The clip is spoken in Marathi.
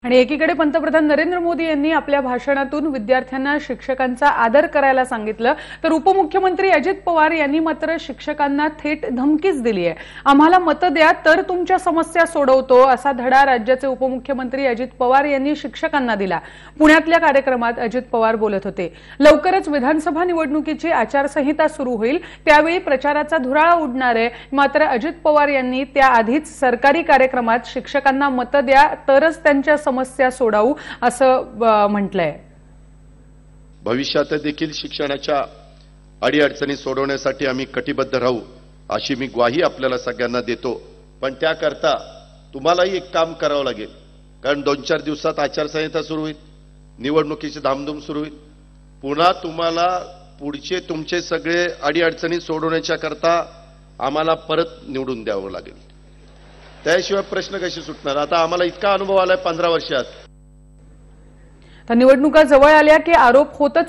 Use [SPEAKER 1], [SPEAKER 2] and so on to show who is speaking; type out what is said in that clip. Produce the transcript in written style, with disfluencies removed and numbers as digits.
[SPEAKER 1] आणि एकीकडे पंतप्रधान नरेंद्र मोदी यांनी आपल्या भाषणातून विद्यार्थ्यांना शिक्षकांचा आदर करायला सांगितलं, तर उपमुख्यमंत्री अजित पवार यांनी मात्र शिक्षकांना थेट धमकीच दिली आहे। आम्हाला मत द्या तर तुमच्या समस्या सोडवतो असा धडा राज्याचे उपमुख्यमंत्री अजित पवार यांनी शिक्षकांना दिला। पुण्यातल्या कार्यक्रमात अजित पवार बोलत होते। लवकरच विधानसभा निवडणुकीची आचारसंहिता सुरू होईल, त्यावेळी प्रचाराचा धुराळा उडणार आहे। मात्र अजित पवार यांनी त्याआधीच सरकारी कार्यक्रमात शिक्षकांना मत द्या तरच त्यांच्या समस्या सोडवू असं म्हटलंय।
[SPEAKER 2] भविष्यात देखील शिक्षणाच्या अडीअडचणी सोडवण्यासाठी आम्ही कटिबद्ध राहू अशी मी ग्वाही आपल्याला सगळ्यांना देतो। पण त्याकरता तुम्हालाही एक काम करावं लागेल, कारण 2-4 दिवसात आचारसंहिता सुरू होईल, निवडणुकीची धामधूम सुरू होईल। पुन्हा तुम्हाला पुढचे तुमचे सगळे अडीअडचणी सोडवण्याच्या करता आम्हाला परत निवडून द्यावं लागेल। त्याशिवाय प्रश्न कसे सुटणार? आता आम्हाला इतका अनुभव आलाय 15 वर्षात।
[SPEAKER 1] तर निवडणुका जवळ आल्या की आरोप होतच